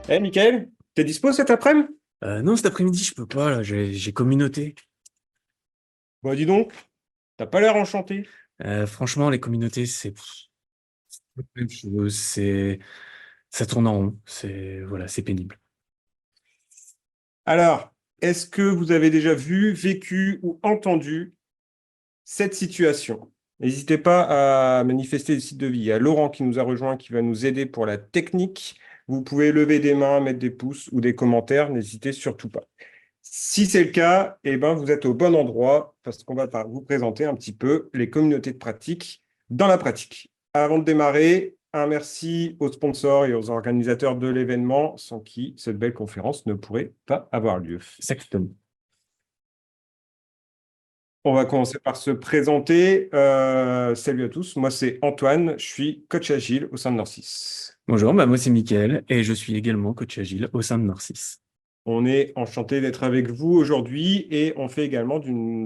Mickaël, t'es dispo cet après-midi? Non, cet après-midi, je peux pas, là, j'ai communauté. Bah dis donc, t'as pas l'air enchanté. Franchement, les communautés, c'est pas la même chose, ça tourne en rond, voilà, c'est pénible. Alors, est-ce que vous avez déjà vu, vécu ou entendu cette situation? N'hésitez pas à manifester le site de vie. Il y a Laurent qui nous a rejoint, qui va nous aider pour la technique. Vous pouvez lever des mains, mettre des pouces ou des commentaires, n'hésitez surtout pas. Si c'est le cas, eh ben, vous êtes au bon endroit parce qu'on va vous présenter un petit peu les communautés de pratique dans la pratique. Avant de démarrer, un merci aux sponsors et aux organisateurs de l'événement sans qui cette belle conférence ne pourrait pas avoir lieu. Exactement. On va commencer par se présenter. Salut à tous, moi c'est Antoine, je suis coach agile au sein de Norcis. Bonjour, bah moi c'est Mickaël et je suis également coach agile au sein de Narcisse. On est enchanté d'être avec vous aujourd'hui et on fait également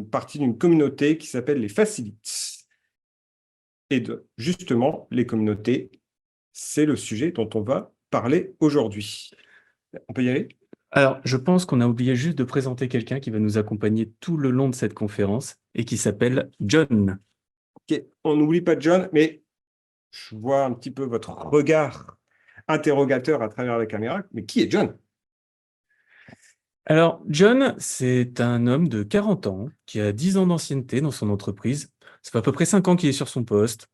partie d'une communauté qui s'appelle les Facilites. Et justement, les communautés, c'est le sujet dont on va parler aujourd'hui. On peut y aller? Alors, je pense qu'on a oublié juste de présenter quelqu'un qui va nous accompagner tout le long de cette conférence et qui s'appelle John. Ok, on n'oublie pas John, mais je vois un petit peu votre regard interrogateur à travers la caméra. Mais qui est John? Alors, John, c'est un homme de 40 ans qui a 10 ans d'ancienneté dans son entreprise. Ça fait à peu près 5 ans qu'il est sur son poste.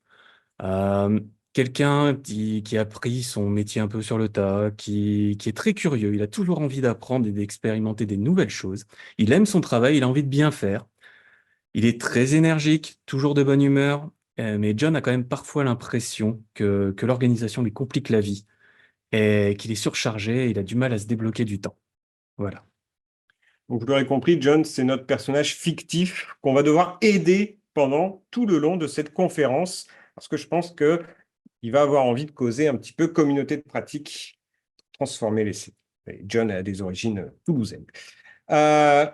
Euh, Quelqu'un qui a pris son métier un peu sur le tas, qui est très curieux. Il a toujours envie d'apprendre et d'expérimenter des nouvelles choses. Il aime son travail, il a envie de bien faire. Il est très énergique, toujours de bonne humeur. Mais John a quand même parfois l'impression que l'organisation lui complique la vie et qu'il est surchargé et il a du mal à se débloquer du temps. Voilà. Donc, vous l'aurez compris, John, c'est notre personnage fictif qu'on va devoir aider pendant tout le long de cette conférence, parce que je pense qu'il va avoir envie de causer un petit peu communauté de pratique, transformer l'essai. Et John a des origines toulousaines.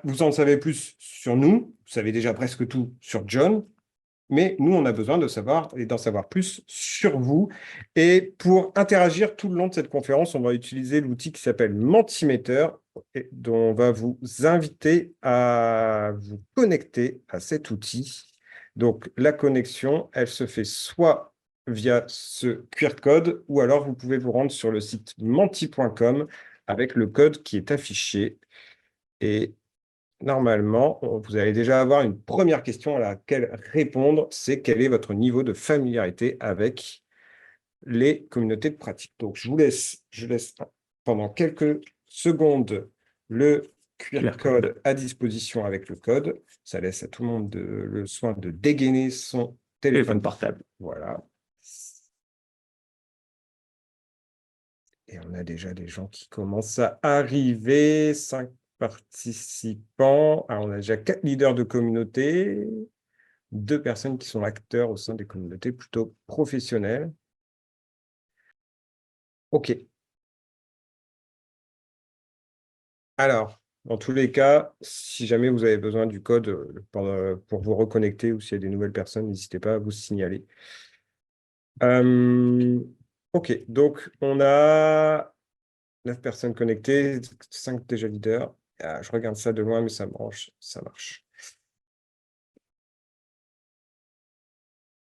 Vous en savez plus sur nous, vous savez déjà presque tout sur John, mais nous, on a besoin de savoir et d'en savoir plus sur vous. Et pour interagir tout le long de cette conférence, on va utiliser l'outil qui s'appelle Mentimeter, et dont on va vous inviter à vous connecter à cet outil. Donc, la connexion, elle se fait soit via ce QR code, ou alors vous pouvez vous rendre sur le site menti.com avec le code qui est affiché. Et normalement, vous allez déjà avoir une première question à laquelle répondre, c'est quel est votre niveau de familiarité avec les communautés de pratique. Donc, je laisse pendant quelques secondes le QR QR code. code à disposition avec le code. Ça laisse à tout le monde le soin de dégainer son Téléphone téléphone portable. portable. Voilà. Et on a déjà des gens qui commencent à arriver. 5 participants. Alors, on a déjà 4 leaders de communauté. 2 personnes qui sont acteurs au sein des communautés plutôt professionnelles. OK. Alors, dans tous les cas, si jamais vous avez besoin du code pour vous reconnecter ou s'il y a des nouvelles personnes, n'hésitez pas à vous signaler. OK, donc on a 9 personnes connectées, 5 déjà leaders. Ah, je regarde ça de loin, mais ça marche. Ça marche.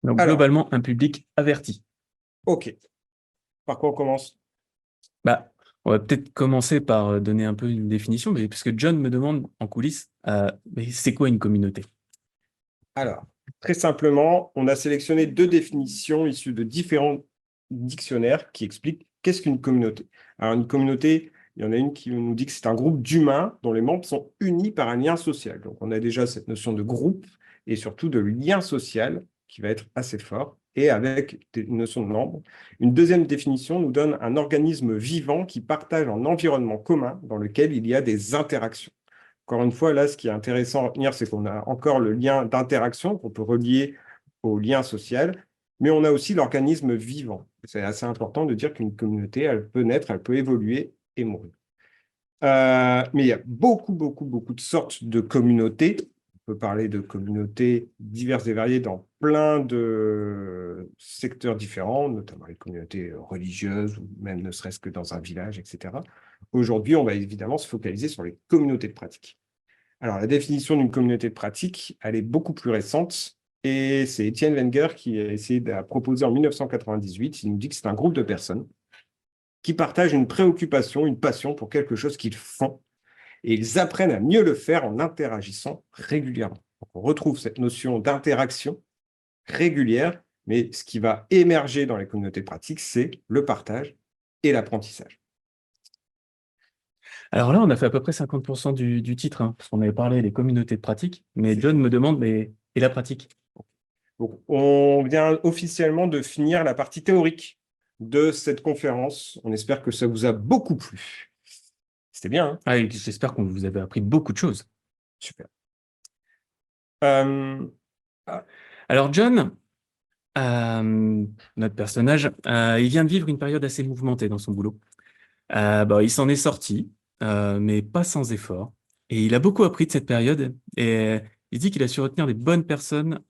Donc, Alors, globalement, un public averti. OK. Par quoi on commence? Bah, on va peut-être commencer par donner un peu une définition, mais parce que John me demande en coulisses, mais c'est quoi une communauté? Alors, très simplement, on a sélectionné 2 définitions issues de différents dictionnaires qui expliquent qu'est-ce qu'une communauté. Alors, une communauté, il y en a une qui nous dit que c'est un groupe d'humains dont les membres sont unis par un lien social. Donc, on a déjà cette notion de groupe et surtout de lien social qui va être assez fort et avec une notion de membre. Une deuxième définition nous donne un organisme vivant qui partage un environnement commun dans lequel il y a des interactions. Encore une fois, là, ce qui est intéressant à retenir, c'est qu'on a encore le lien d'interaction qu'on peut relier au lien social, mais on a aussi l'organisme vivant. C'est assez important de dire qu'une communauté, elle peut naître, elle peut évoluer et mourir. Mais il y a beaucoup, beaucoup, beaucoup de sortes de communautés. On peut parler de communautés diverses et variées dans plein de secteurs différents, notamment les communautés religieuses, ou même ne serait-ce que dans un village, etc. Aujourd'hui, on va évidemment se focaliser sur les communautés de pratique. Alors, la définition d'une communauté de pratique, elle est beaucoup plus récente, et c'est Étienne Wenger qui a essayé de la proposer en 1998. Il nous dit que c'est un groupe de personnes qui partagent une préoccupation, une passion pour quelque chose qu'ils font, et ils apprennent à mieux le faire en interagissant régulièrement. Donc, on retrouve cette notion d'interaction régulière, mais ce qui va émerger dans les communautés de pratique, c'est le partage et l'apprentissage. Alors là, on a fait à peu près 50% du titre, hein, parce qu'on avait parlé des communautés de pratique, mais John me demande, mais et la pratique? Donc, on vient officiellement de finir la partie théorique de cette conférence. On espère que ça vous a beaucoup plu. C'était bien, hein? Ah, et j'espère qu'on vous avez appris beaucoup de choses. Super. Euh, Alors John, notre personnage, il vient de vivre une période assez mouvementée dans son boulot. Il s'en est sorti, mais pas sans effort. Et il a beaucoup appris de cette période. Et il dit qu'il a su retenir des bonnes personnes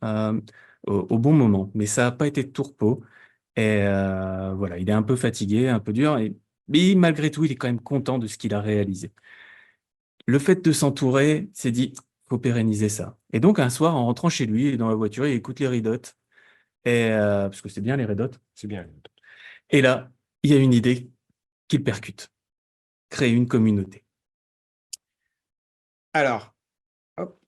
au bon moment. Mais ça n'a pas été de tout repos. Et voilà, il est un peu fatigué, un peu dur. Mais malgré tout, il est quand même content de ce qu'il a réalisé. Le fait de s'entourer, il s'est dit, faut pérenniser ça. Et donc un soir, en rentrant chez lui, dans la voiture, il écoute les Red Hot. Et, parce que c'est bien les Red Hot. c'est bien. Et là, il y a une idée qu'il percute. Créer une communauté. Alors, hop,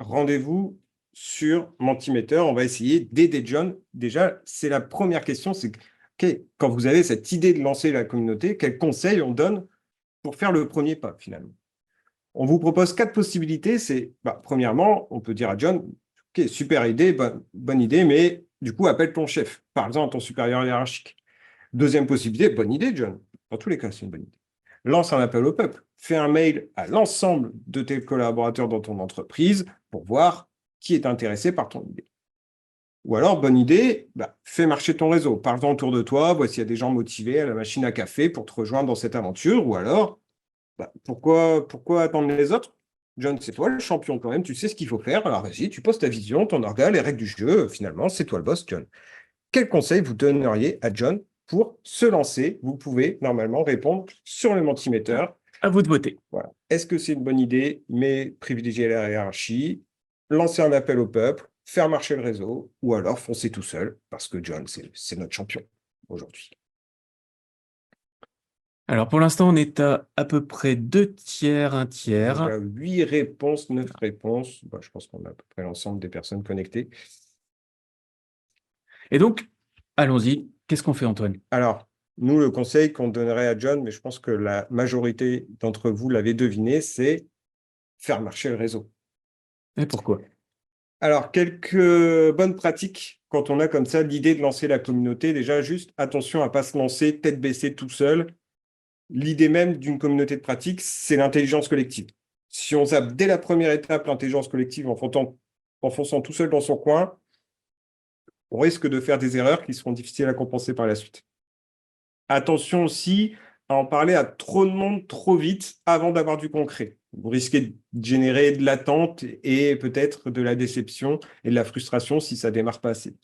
rendez-vous sur Mentimeter. On va essayer d'aider John. Déjà, c'est la première question, c'est quand vous avez cette idée de lancer la communauté, quels conseils on donne pour faire le premier pas, finalement? On vous propose 4 possibilités. C'est, premièrement, on peut dire à John, OK, super idée, bonne idée, mais du coup, appelle ton chef. Parle-en à ton supérieur hiérarchique. Deuxième possibilité, bonne idée, John. Dans tous les cas, c'est une bonne idée. Lance un appel au peuple. Fais un mail à l'ensemble de tes collaborateurs dans ton entreprise pour voir qui est intéressé par ton idée. Ou alors, bonne idée, fais marcher ton réseau. Parle-en autour de toi, vois s'il y a des gens motivés à la machine à café pour te rejoindre dans cette aventure. Ou alors, pourquoi attendre les autres? John, c'est toi le champion quand même, tu sais ce qu'il faut faire. Alors vas-y, tu poses ta vision, ton orga, les règles du jeu. Finalement, c'est toi le boss, John. Quel conseil vous donneriez à John pour se lancer? Vous pouvez normalement répondre sur le Mentimeter. À vous de voter. Voilà. Est-ce que c'est une bonne idée, mais privilégier la hiérarchie, lancer un appel au peuple, faire marcher le réseau, ou alors foncer tout seul, parce que John, c'est notre champion aujourd'hui. Alors pour l'instant, on est à peu près 2 tiers, 1 tiers. Déjà 8 réponses, 9 réponses. Je pense qu'on a à peu près l'ensemble des personnes connectées. Et donc, allons-y. Qu'est-ce qu'on fait, Antoine? Alors, nous, le conseil qu'on donnerait à John, mais je pense que la majorité d'entre vous l'avez deviné, c'est faire marcher le réseau. Et pourquoi? Alors, quelques bonnes pratiques quand on a comme ça l'idée de lancer la communauté. Déjà, juste attention à ne pas se lancer tête baissée tout seul. L'idée même d'une communauté de pratique, c'est l'intelligence collective. Si on zappe dès la première étape l'intelligence collective en fonçant tout seul dans son coin, on risque de faire des erreurs qui seront difficiles à compenser par la suite. Attention aussi à en parler à trop de monde trop vite avant d'avoir du concret. Vous risquez de générer de l'attente et peut-être de la déception et de la frustration si ça ne démarre pas assez.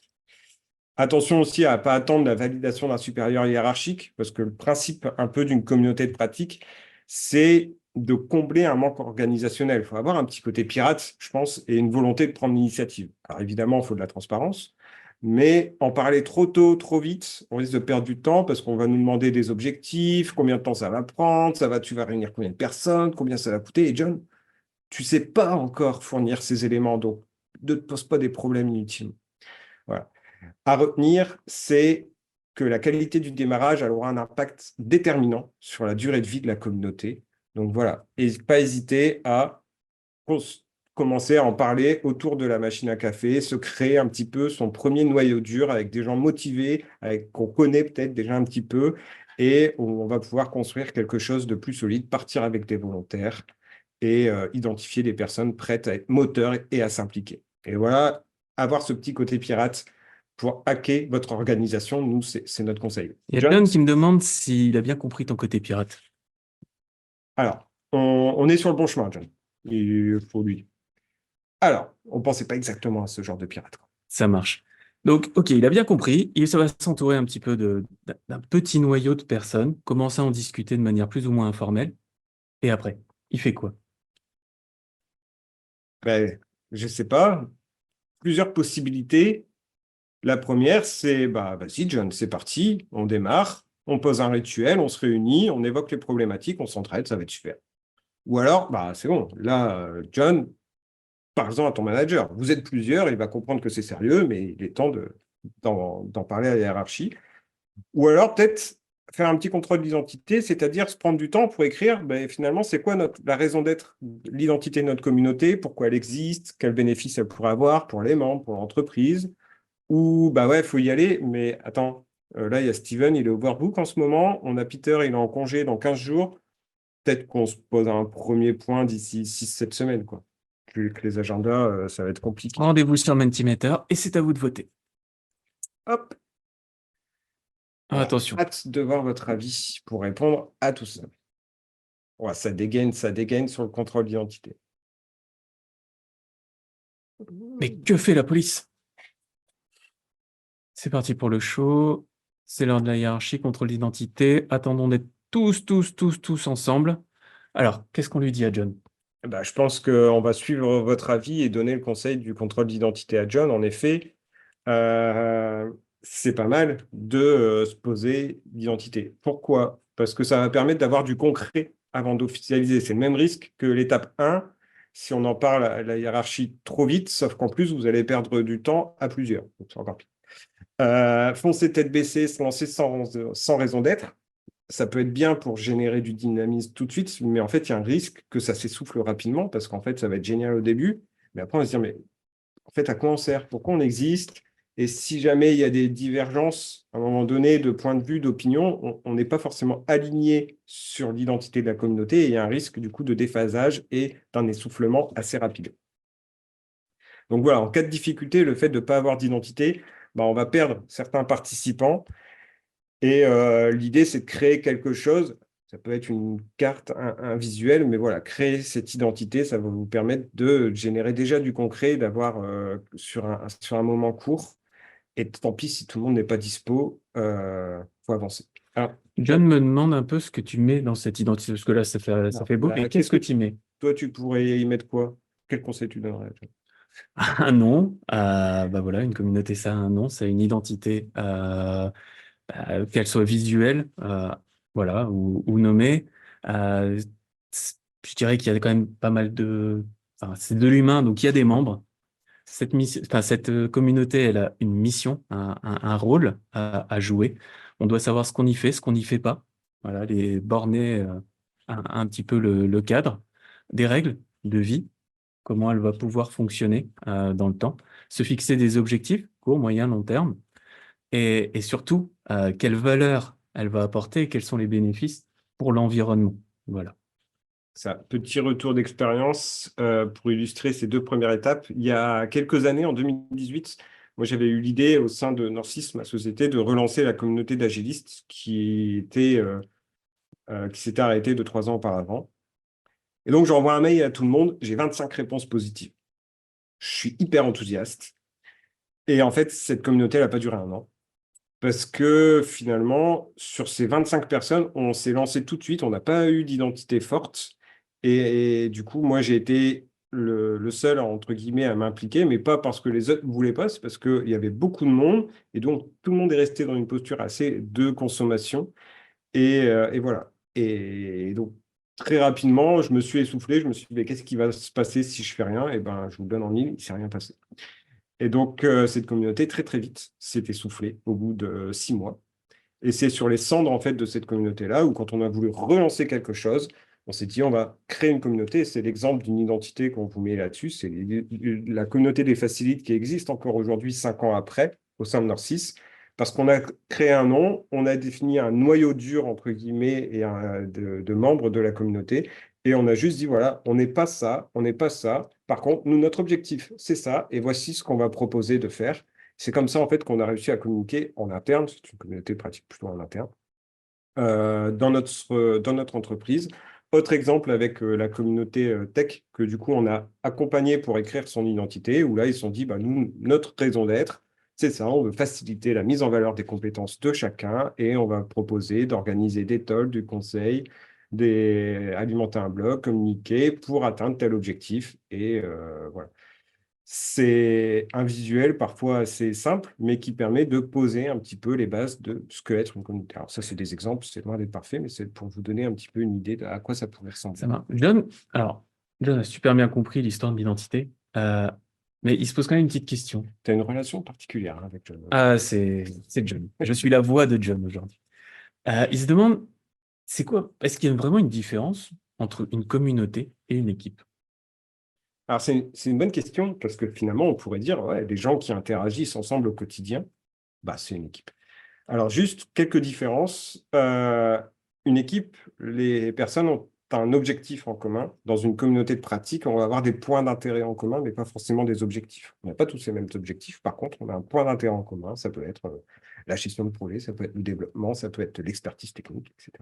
Attention aussi à ne pas attendre la validation d'un supérieur hiérarchique, parce que le principe un peu d'une communauté de pratique, c'est de combler un manque organisationnel. Il faut avoir un petit côté pirate, je pense, et une volonté de prendre l'initiative. Alors évidemment, il faut de la transparence, mais en parler trop tôt, trop vite, on risque de perdre du temps parce qu'on va nous demander des objectifs, combien de temps ça va prendre, tu vas réunir combien de personnes, combien ça va coûter. Et John, tu ne sais pas encore fournir ces éléments, donc ne te pose pas des problèmes inutiles. Voilà. À retenir, c'est que la qualité du démarrage elle aura un impact déterminant sur la durée de vie de la communauté. Donc voilà, et pas hésiter à commencer à en parler autour de la machine à café, se créer un petit peu son premier noyau dur avec des gens motivés, qu'on connaît peut-être déjà un petit peu, et on va pouvoir construire quelque chose de plus solide, partir avec des volontaires et identifier des personnes prêtes à être moteurs et à s'impliquer. Et voilà, avoir ce petit côté pirate pour hacker votre organisation, nous, c'est notre conseil. Il y a John? John qui me demande s'il a bien compris ton côté pirate. Alors, on est sur le bon chemin, John. Il faut lui. Alors, on ne pensait pas exactement à ce genre de pirate. Ça marche. Donc, OK, il a bien compris. Ça va s'entourer un petit peu d'un petit noyau de personnes, commencer à en discuter de manière plus ou moins informelle. Et après, il fait quoi? Ben, je sais pas, plusieurs possibilités. La première, c'est, bah, vas-y, John, c'est parti, on démarre, on pose un rituel, on se réunit, on évoque les problématiques, on s'entraide, ça va être super. Ou alors, bah, c'est bon, là, John, parle-en à ton manager. Vous êtes plusieurs, il va comprendre que c'est sérieux, mais il est temps d'en parler à la hiérarchie. Ou alors, peut-être faire un petit contrôle d'identité, c'est-à-dire se prendre du temps pour écrire, ben, finalement, c'est quoi la raison d'être, l'identité de notre communauté, pourquoi elle existe, quels bénéfices elle pourrait avoir pour les membres, pour l'entreprise. Ou, bah ouais, il faut y aller, mais attends, là, il y a Steven, il est overbook en ce moment, on a Peter, il est en congé dans 15 jours, peut-être qu'on se pose un premier point d'ici 6 7 semaines, quoi. Plus que les agendas, ça va être compliqué. Rendez-vous sur Mentimeter et c'est à vous de voter. Hop, Ah, voilà. attention. Hâte de voir votre avis pour répondre à tout ça. Ouais, ça dégaine sur le contrôle d'identité. Mais que fait la police? C'est parti pour le show. C'est l'heure de la hiérarchie, contrôle d'identité. Attendons d'être tous ensemble. Alors, qu'est-ce qu'on lui dit à John? Bah, je pense qu'on va suivre votre avis et donner le conseil du contrôle d'identité à John. En effet, euh, c'est pas mal de se poser l'identité. Pourquoi? Parce que ça va permettre d'avoir du concret avant d'officialiser. C'est le même risque que l'étape 1 si on en parle à la hiérarchie trop vite, sauf qu'en plus, vous allez perdre du temps à plusieurs. Donc, c'est encore pire. Foncer tête baissée, se lancer sans raison d'être. Ça peut être bien pour générer du dynamisme tout de suite, mais en fait, il y a un risque que ça s'essouffle rapidement parce qu'en fait, ça va être génial au début, mais après, on va se dire, mais en fait, à quoi on sert? Pourquoi on existe? Et si jamais il y a des divergences, à un moment donné, de point de vue, d'opinion, on n'est pas forcément aligné sur l'identité de la communauté et il y a un risque, du coup, de déphasage et d'un essoufflement assez rapide. Donc voilà, en cas de difficulté, le fait de ne pas avoir d'identité, bah, on va perdre certains participants. Et l'idée, c'est de créer quelque chose. Ça peut être une carte, un visuel, mais voilà, créer cette identité, ça va vous permettre de générer déjà du concret, d'avoir sur un moment court. Et tant pis si tout le monde n'est pas dispo, faut avancer. Alors, John me demande un peu ce que tu mets dans cette identité, parce que là, ça fait beau, mais qu'est-ce qu'est-ce que que tu mets? toi, tu pourrais y mettre quoi? Quel conseil tu donnerais? Un nom, bah voilà, une communauté, ça a un nom, ça a une identité, qu'elle soit visuelle, voilà, ou nommée. Euh, je dirais qu'il y a quand même pas mal enfin, c'est de l'humain, donc il y a des membres. Cette communauté, elle a une mission, un rôle à jouer. On doit savoir ce qu'on y fait, ce qu'on n'y fait pas. Voilà, les borner un petit peu le cadre, des règles de vie, comment elle va pouvoir fonctionner dans le temps, se fixer des objectifs, court, moyen, long terme, et surtout, quelle valeur elle va apporter et quels sont les bénéfices pour l'environnement. Voilà. Ça, petit retour d'expérience pour illustrer ces deux premières étapes. Il y a quelques années, en 2018, moi j'avais eu l'idée au sein de Norcis, ma société, de relancer la communauté d'agilistes qui s'était arrêtée de 3 ans auparavant. Et donc j'envoie un mail à tout le monde, j'ai 25 réponses positives. Je suis hyper enthousiaste. Et en fait, cette communauté, elle n'a pas duré un an. Parce que finalement, sur ces 25 personnes, on s'est lancé tout de suite, on n'a pas eu d'identité forte. Et du coup, moi, j'ai été le seul, entre guillemets, à m'impliquer, mais pas parce que les autres ne voulaient pas, c'est parce qu'il y avait beaucoup de monde. Et donc, tout le monde est resté dans une posture assez de consommation. Et voilà. Et donc, très rapidement, je me suis essoufflé. Je me suis dit, mais qu'est-ce qui va se passer si je fais rien? Et ben, je vous le donne en mille, il ne s'est rien passé. Et donc, cette communauté, très, très vite, s'est essoufflée au bout de 6 mois. Et c'est sur les cendres, en fait, de cette communauté-là, où quand on a voulu relancer quelque chose, on s'est dit, on va créer une communauté. C'est l'exemple d'une identité qu'on vous met là-dessus. C'est la communauté des facilites qui existe encore aujourd'hui, 5 ans après, au sein de Norcis. Parce qu'on a créé un nom, on a défini un noyau dur, entre guillemets, de membres de la communauté. Et on a juste dit, voilà, on n'est pas ça, on n'est pas ça. Par contre, nous, notre objectif, c'est ça. Et voici ce qu'on va proposer de faire. C'est comme ça, en fait, qu'on a réussi à communiquer en interne. C'est une communauté pratique plutôt en interne. Dans notre entreprise Autre exemple avec la communauté tech que du coup on a accompagné pour écrire son identité, où là ils se sont dit, bah, nous, notre raison d'être, c'est ça, on veut faciliter la mise en valeur des compétences de chacun et on va proposer d'organiser des talks, du conseil, alimenter un blog, communiquer pour atteindre tel objectif. Et voilà. C'est un visuel parfois assez simple, mais qui permet de poser un petit peu les bases de ce qu'est être une communauté. Alors ça, c'est des exemples, c'est loin d'être parfait, mais c'est pour vous donner un petit peu une idée de à quoi ça pourrait ressembler. Ça marche. John a super bien compris l'histoire de l'identité, mais il se pose quand même une petite question. Tu as une relation particulière hein, avec John. Ah, c'est John. Je suis la voix de John aujourd'hui. Il se demande, c'est quoi? Est-ce qu'il y a vraiment une différence entre une communauté et une équipe? Alors, c'est une bonne question parce que finalement, on pourrait dire, ouais, les gens qui interagissent ensemble au quotidien, bah, c'est une équipe. Alors, juste quelques différences. Une équipe, les personnes ont un objectif en commun. Dans une communauté de pratique, on va avoir des points d'intérêt en commun, mais pas forcément des objectifs. On n'a pas tous les mêmes objectifs. Par contre, on a un point d'intérêt en commun. Ça peut être la gestion de projet, ça peut être le développement, ça peut être l'expertise technique, etc.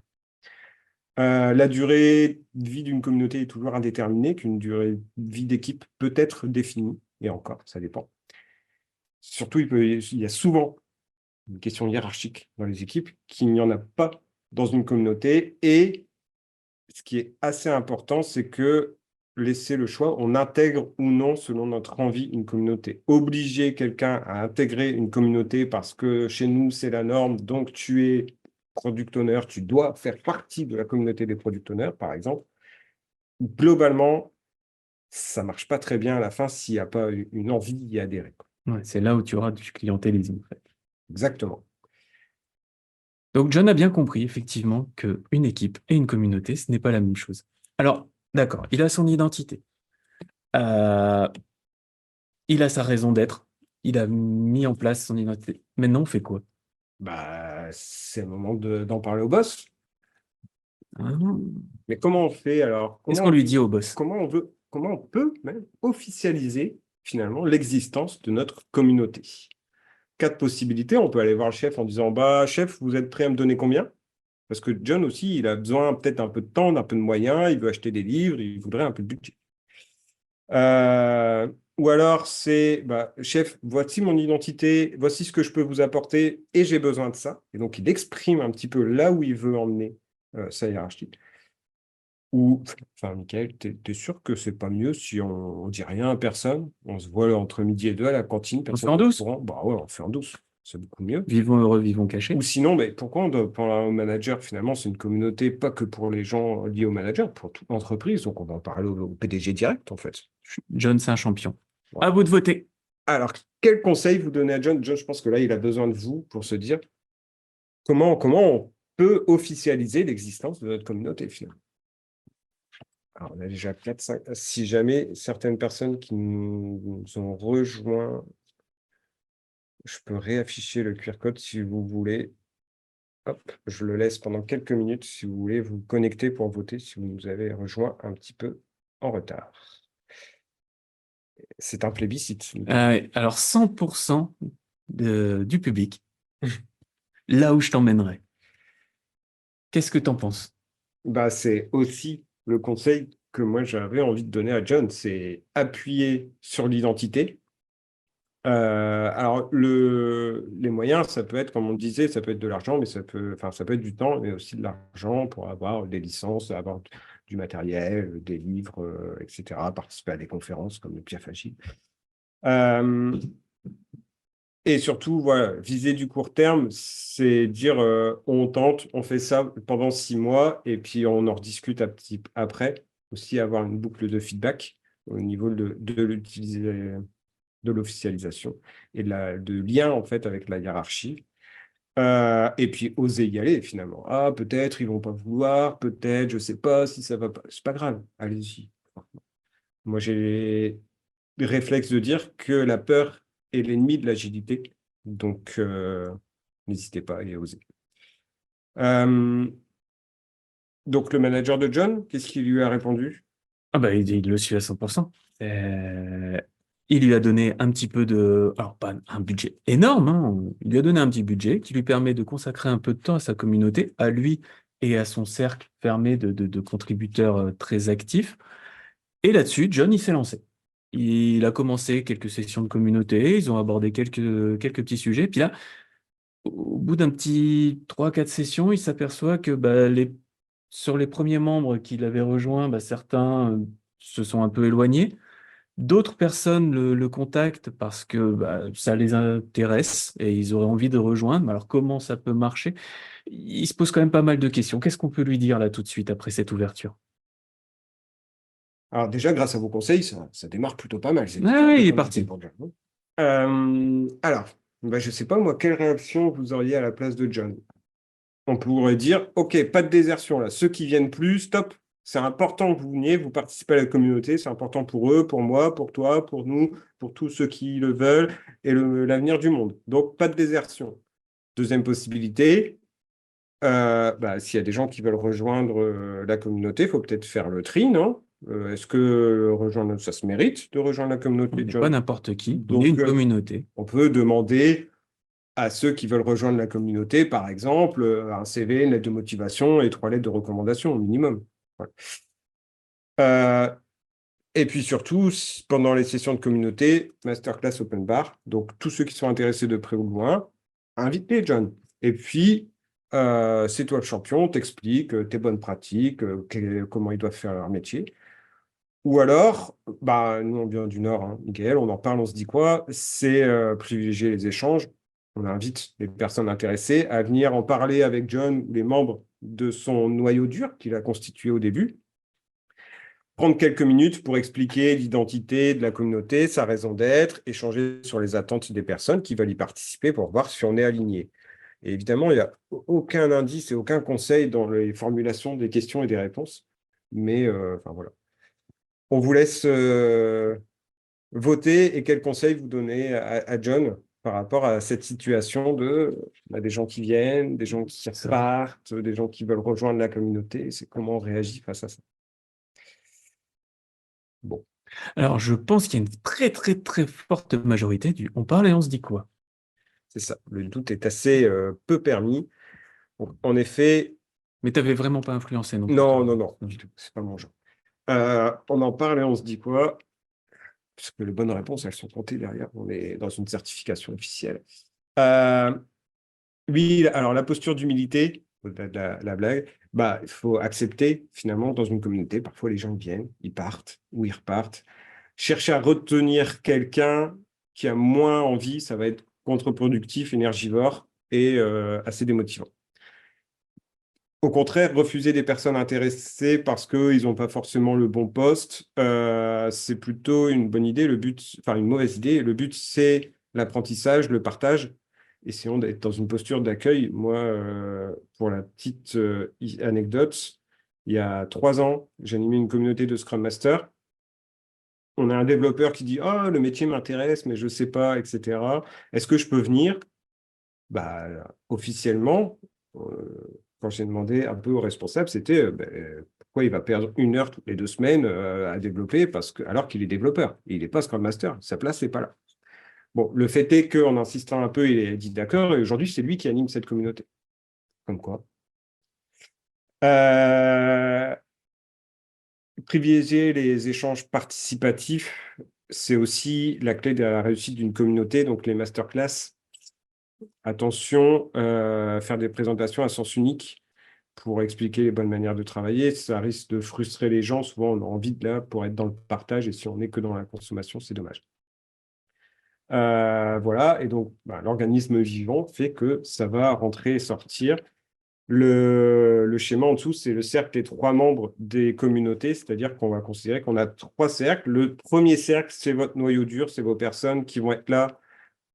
La durée de vie d'une communauté est toujours indéterminée, qu'une durée de vie d'équipe peut être définie, et encore, ça dépend. Surtout, il y a souvent une question hiérarchique dans les équipes, qu'il n'y en a pas dans une communauté. Et ce qui est assez important, c'est que laisser le choix, on intègre ou non, selon notre envie, une communauté. Obliger quelqu'un à intégrer une communauté parce que chez nous, c'est la norme, donc tu es product owner, tu dois faire partie de la communauté des product owners, par exemple. Globalement, ça ne marche pas très bien à la fin s'il n'y a pas une envie d'y adhérer. Ouais, c'est là où tu auras du clientélisme, en fait. Exactement. Donc, John a bien compris, effectivement, qu'une équipe et une communauté, ce n'est pas la même chose. Alors, d'accord, il a son identité. Euh, il a sa raison d'être. Il a mis en place son identité. Maintenant, on fait quoi? Bah, c'est le moment d'en parler au boss. Ah. Mais comment on fait alors? Qu'est-ce qu'on lui dit au boss? Comment on peut même officialiser finalement l'existence de notre communauté? Quatre possibilités. On peut aller voir le chef en disant, bah, chef, vous êtes prêt à me donner combien? Parce que John aussi, il a besoin peut-être un peu de temps, d'un peu de moyens, il veut acheter des livres, il voudrait un peu de budget. Ou alors c'est, bah, chef, voici mon identité, voici ce que je peux vous apporter et j'ai besoin de ça. Et donc, il exprime un petit peu là où il veut emmener sa hiérarchie. Ou, enfin, Michael, t'es sûr que c'est pas mieux si on dit rien à personne, on se voit entre midi et deux à la cantine, On fait personne en n'est au douce. courant. Bah ouais, on fait en douce, c'est beaucoup mieux. Vivons heureux, vivons Ou cachés. sinon, mais pourquoi on doit parler au manager? Finalement, c'est une communauté pas que pour les gens liés au manager, pour toute l'entreprise. Donc, on va en parler au PDG direct, en fait. John, c'est un champion. Voilà. À vous de voter. Alors, quel conseil vous donnez à John? John, je pense que là, il a besoin de vous pour se dire comment on peut officialiser l'existence de notre communauté, finalement. Alors, on a déjà 4, 5. Si jamais certaines personnes qui nous ont rejoints, je peux réafficher le QR code si vous voulez. Hop, je le laisse pendant quelques minutes si vous voulez vous connecter pour voter si vous nous avez rejoint un petit peu en retard. C'est un plébiscite. Alors, 100% du public, là où je t'emmènerai. Qu'est-ce que t'en penses? Bah, c'est aussi le conseil que moi j'avais envie de donner à John, c'est appuyer sur l'identité. Alors, les moyens, ça peut être, comme on disait, ça peut être de l'argent, mais ça peut être du temps, mais aussi de l'argent pour avoir des licences, avoir du matériel, des livres, etc., participer à des conférences comme le Piaf Agile. Et surtout, voilà, viser du court terme, c'est dire on tente, on fait ça pendant 6 mois et puis on en rediscute après. Aussi avoir une boucle de feedback au niveau de l'officialisation et de lien en fait avec la hiérarchie. Et puis oser y aller finalement. Ah, peut-être ils vont pas vouloir, peut-être, je sais pas si ça va pas. C'est pas grave, allez-y. Moi, j'ai le réflexe de dire que la peur est l'ennemi de l'agilité. Donc, n'hésitez pas à y oser. Donc, le manager de John, qu'est-ce qu'il lui a répondu? Ah bah, il le suit à 100%. Il lui a donné un petit peu de... Alors, pas un budget énorme, hein. Il lui a donné un petit budget qui lui permet de consacrer un peu de temps à sa communauté, à lui et à son cercle fermé de contributeurs très actifs. Et là-dessus, John, il s'est lancé. Il a commencé quelques sessions de communauté, ils ont abordé quelques petits sujets. Puis là, au bout d'un petit 3 4 sessions, il s'aperçoit que sur les premiers membres qu'il avait rejoints, certains se sont un peu éloignés. D'autres personnes le contactent parce que ça les intéresse et ils auraient envie de rejoindre. Mais alors, comment ça peut marcher? Il se pose quand même pas mal de questions. Qu'est-ce qu'on peut lui dire là tout de suite après cette ouverture? Alors déjà, grâce à vos conseils, ça démarre plutôt pas mal. C'était Ah un oui, peu il est compliqué parti. pour John, hein. Alors, je ne sais pas, moi, quelle réaction vous auriez à la place de John? On pourrait dire, OK, pas de désertion là. Ceux qui viennent plus, stop. C'est important que vous veniez, vous participez à la communauté. C'est important pour eux, pour moi, pour toi, pour nous, pour tous ceux qui le veulent et l'avenir du monde. Donc, pas de désertion. Deuxième possibilité, s'il y a des gens qui veulent rejoindre la communauté, il faut peut-être faire le tri, non? Est-ce que rejoindre, ça se mérite de rejoindre la On communauté, n'est pas John? n'importe qui, on est Donc, une communauté. on peut demander à ceux qui veulent rejoindre la communauté, par exemple, un CV, une lettre de motivation et 3 lettres de recommandation au minimum. Voilà. Euh, et puis surtout, pendant les sessions de communauté, masterclass open bar. Donc, tous ceux qui sont intéressés de près ou de loin, invite-les, John. Et puis, c'est toi le champion, t'expliques tes bonnes pratiques, comment ils doivent faire leur métier. Ou alors, nous, on vient du Nord, hein, Miguel, on en parle, on se dit quoi? C'est privilégier les échanges. On invite les personnes intéressées à venir en parler avec John ou les membres de son noyau dur qu'il a constitué au début. Prendre quelques minutes pour expliquer l'identité de la communauté, sa raison d'être, échanger sur les attentes des personnes qui veulent y participer pour voir si on est aligné. Et évidemment, il n'y a aucun indice et aucun conseil dans les formulations des questions et des réponses. Mais voilà. On vous laisse voter et quels conseils vous donnez à John par rapport à cette situation de des gens qui viennent, des gens qui Ça. repartent, des gens qui veulent rejoindre la communauté. C'est comment on réagit face à ça. Bon, Alors, je pense qu'il y a une très très très forte majorité du on parle et on se dit quoi? c'est ça. Le doute est assez peu permis. Donc, en effet, Mais t'avais vraiment pas influencé non plus, non, toi. non, non, du tout. C'est pas mon genre. On en parle et on se dit quoi? Parce que les bonnes réponses, elles sont comptées derrière. On est dans une certification officielle. Euh, Oui, alors la posture d'humilité, au-delà de la blague, il faut accepter finalement dans une communauté, parfois les gens viennent, ils partent ou ils repartent. Chercher à retenir quelqu'un qui a moins envie, ça va être contre-productif, énergivore et assez démotivant. Au contraire, refuser des personnes intéressées parce qu'ils n'ont pas forcément le bon poste, c'est plutôt une bonne idée. Le but, enfin une mauvaise idée. Le but, c'est l'apprentissage, le partage. Essayons d'être dans une posture d'accueil. Moi, pour la petite anecdote, il y a 3 ans, j'ai animé une communauté de Scrum Master. On a un développeur qui dit: «Ah, le métier m'intéresse, mais je ne sais pas, etc. Est-ce que je peux venir?» Bah, officiellement, quand j'ai demandé un peu au responsable, c'était pourquoi il va perdre 1 heure toutes les 2 semaines à développer alors qu'il est développeur. Et il n'est pas Scrum Master, sa place n'est pas là. Bon, le fait est qu'en insistant un peu, il est dit d'accord, et aujourd'hui, c'est lui qui anime cette communauté. Comme quoi. Euh, Privilégier les échanges participatifs, c'est aussi la clé de la réussite d'une communauté. Donc, les masterclass, attention, faire des présentations à sens unique pour expliquer les bonnes manières de travailler, ça risque de frustrer les gens. Souvent, on a envie de là pour être dans le partage, et si on n'est que dans la consommation, c'est dommage. Voilà, et donc l'organisme vivant fait que ça va rentrer et sortir. Le schéma en dessous, c'est le cercle des 3 membres des communautés, c'est-à-dire qu'on va considérer qu'on a 3 cercles. Le premier cercle, c'est votre noyau dur, c'est vos personnes qui vont être là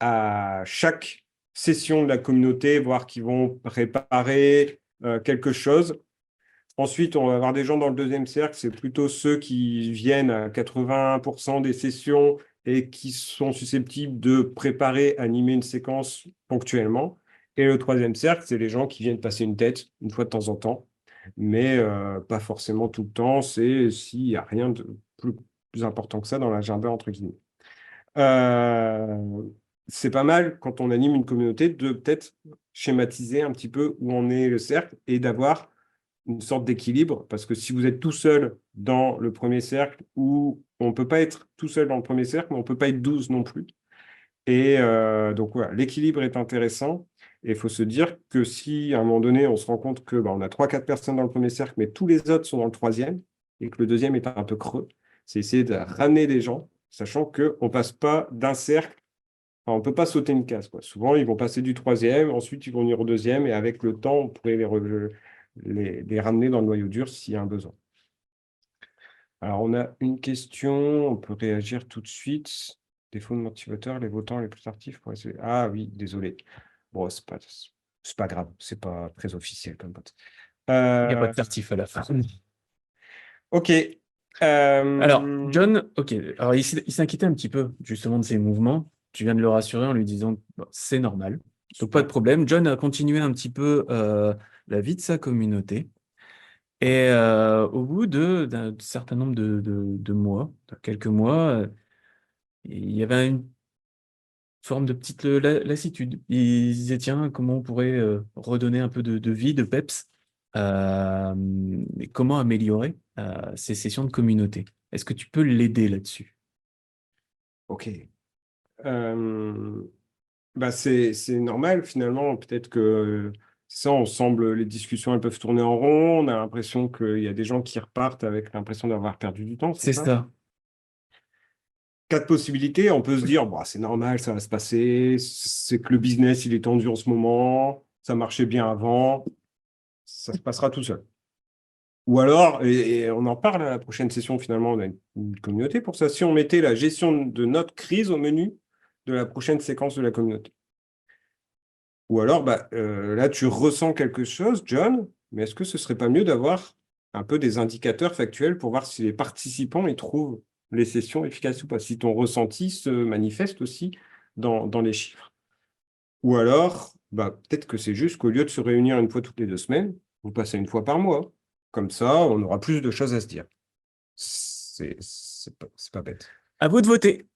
à chaque session de la communauté, voire qui vont préparer quelque chose. Ensuite, on va avoir des gens dans le deuxième cercle, c'est plutôt ceux qui viennent à 80% des sessions et qui sont susceptibles de préparer, animer une séquence ponctuellement. Et le troisième cercle, c'est les gens qui viennent passer une tête une fois de temps en temps, mais pas forcément tout le temps. C'est s'il n'y a rien de plus important que ça dans l'agenda, entre guillemets. Euh, c'est pas mal quand on anime une communauté de peut-être schématiser un petit peu où en est le cercle et d'avoir une sorte d'équilibre, parce que si vous êtes tout seul dans le premier cercle, ou on ne peut pas être tout seul dans le premier cercle, mais on ne peut pas être 12 non plus. Et donc voilà, l'équilibre est intéressant. Et il faut se dire que si à un moment donné, on se rend compte que on a 3-4 personnes dans le premier cercle, mais tous les autres sont dans le troisième, et que le deuxième est un peu creux, c'est essayer de ramener des gens, sachant qu'on ne passe pas d'un cercle, enfin, on ne peut pas sauter une case, quoi. Souvent, ils vont passer du troisième, ensuite ils vont venir au deuxième, et avec le temps, on pourrait les ramener dans le noyau dur s'il y a un besoin. Alors, on a une question, on peut réagir tout de suite. Défaut de motivateur, les votants les plus actifs pour essayer. Ah oui, désolé. Bon, c'est pas grave, c'est pas très officiel comme vote. Il n'y a pas de certif à la fin. Ok. Alors, John, ok. Alors, il s'inquiétait un petit peu, justement, de ses mouvements. Tu viens de le rassurer en lui disant que bon, c'est normal. Donc, pas de problème. John a continué un petit peu la vie de sa communauté. Et au bout d'un certain nombre de mois, de quelques mois, il y avait une forme de petite lassitude. Il se disait, tiens, comment on pourrait redonner un peu de vie, de peps, et comment améliorer ces sessions de communauté. Est-ce que tu peux l'aider là-dessus? Ok. C'est normal finalement. Peut-être que ça, on semble, les discussions, elles peuvent tourner en rond. On a l'impression qu'il y a des gens qui repartent avec l'impression d'avoir perdu du temps, c'est C'est ça? ça. Quatre possibilités, on peut se dire, bah, c'est normal, ça va se passer, c'est que le business, il est tendu en ce moment, ça marchait bien avant, ça se passera tout seul. Ou alors, et on en parle à la prochaine session, finalement, on a une communauté pour ça, si on mettait la gestion de notre crise au menu de la prochaine séquence de la communauté. Ou alors, là, tu ressens quelque chose, John, mais est-ce que ce serait pas mieux d'avoir un peu des indicateurs factuels pour voir si les participants y trouvent les sessions efficaces ou pas, si ton ressenti se manifeste aussi dans les chiffres. Ou alors, peut-être que c'est juste qu'au lieu de se réunir une fois toutes les 2 semaines, vous passez une fois par mois. Comme ça, on aura plus de choses à se dire. C'est pas bête. À vous de voter.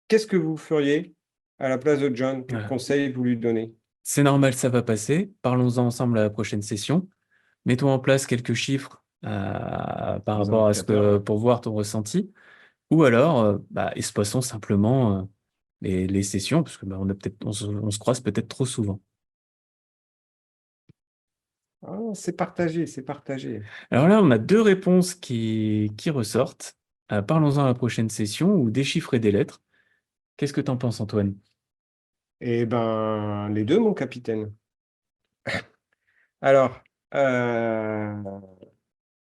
Qu'est-ce que vous feriez à la place de John? Quel Voilà. conseil vous lui donnez? C'est normal, ça va passer. Parlons-en ensemble à la prochaine session. Mettons en place quelques chiffres par Des rapport à ce indicateurs? que, pour voir ton ressenti. Ou alors, espacons simplement les sessions, parce que on a peut-être, on se croise peut-être trop souvent. Ah, c'est partagé, c'est partagé. Alors là, on a deux réponses qui ressortent. Parlons-en à la prochaine session ou déchiffrer des lettres. Qu'est-ce que tu en penses, Antoine? Eh ben, les deux, mon capitaine. Alors, euh,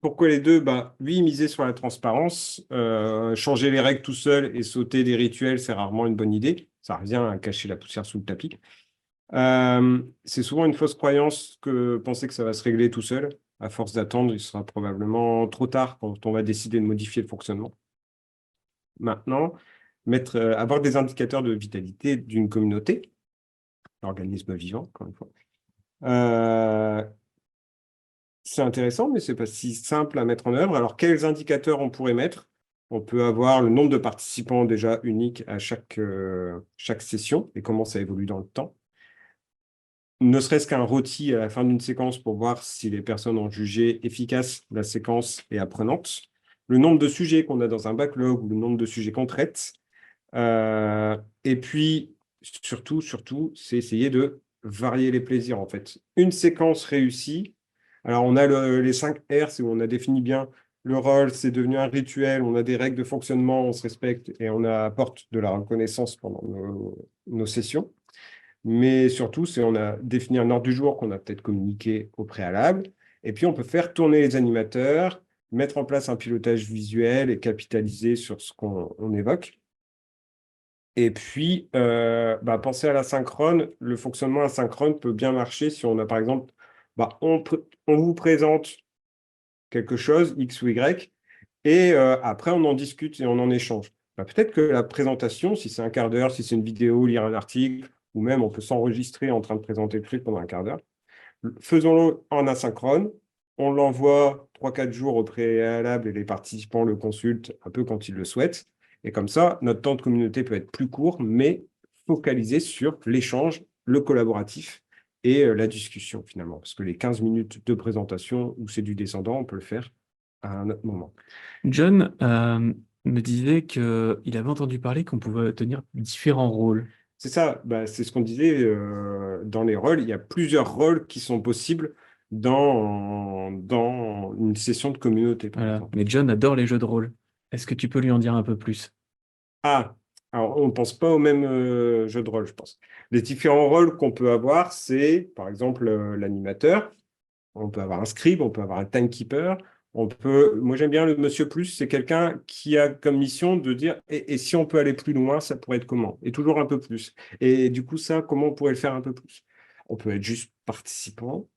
pourquoi les deux? Lui, il misait sur la transparence. Changer les règles tout seul et sauter des rituels, c'est rarement une bonne idée. Ça revient à cacher la poussière sous le tapis. C'est souvent une fausse croyance que penser que ça va se régler tout seul. À force d'attendre, il sera probablement trop tard quand on va décider de modifier le fonctionnement. Maintenant, avoir des indicateurs de vitalité d'une communauté, organisme vivant, encore une fois. C'est intéressant, mais c'est pas si simple à mettre en œuvre. Alors, quels indicateurs on pourrait mettre? On peut avoir le nombre de participants déjà unique à chaque session et comment ça évolue dans le temps. Ne serait-ce qu'un rôti à la fin d'une séquence pour voir si les personnes ont jugé efficace la séquence et apprenante. Le nombre de sujets qu'on a dans un backlog ou le nombre de sujets qu'on traite. Et puis, surtout, c'est essayer de varier les plaisirs, en fait. Une séquence réussie. Alors, on a les 5 R, c'est où on a défini bien le rôle, c'est devenu un rituel, on a des règles de fonctionnement, on se respecte et on apporte de la reconnaissance pendant nos sessions. Mais surtout, c'est on a défini un ordre du jour qu'on a peut-être communiqué au préalable. Et puis, on peut faire tourner les animateurs, mettre en place un pilotage visuel et capitaliser sur ce qu'on évoque. Et puis, penser à l'asynchrone. Le fonctionnement asynchrone peut bien marcher si on a, par exemple, on vous présente quelque chose, X ou Y, et après, on en discute et on en échange. Peut-être que la présentation, si c'est un quart d'heure, si c'est une vidéo, lire un article, ou même on peut s'enregistrer en train de présenter le truc pendant un quart d'heure, faisons-le en asynchrone. On l'envoie 3-4 jours au préalable et les participants le consultent un peu quand ils le souhaitent. Et comme ça, notre temps de communauté peut être plus court, mais focalisé sur l'échange, le collaboratif et la discussion finalement. Parce que les 15 minutes de présentation où c'est du descendant, on peut le faire à un autre moment. John me disait qu'il avait entendu parler qu'on pouvait tenir différents rôles. C'est ça, c'est ce qu'on disait dans les rôles. Il y a plusieurs rôles qui sont possibles dans une session de communauté, par Voilà. exemple. Mais John adore les jeux de rôle. Est-ce que tu peux lui en dire un peu plus? Ah, alors on ne pense pas au même jeu de rôle, je pense. Les différents rôles qu'on peut avoir, c'est par exemple l'animateur, on peut avoir un scribe, on peut avoir un timekeeper, moi j'aime bien le Monsieur Plus, c'est quelqu'un qui a comme mission de dire et si on peut aller plus loin, ça pourrait être comment? Et toujours un peu plus. Et du coup, ça, comment on pourrait le faire un peu plus? On peut être juste participant.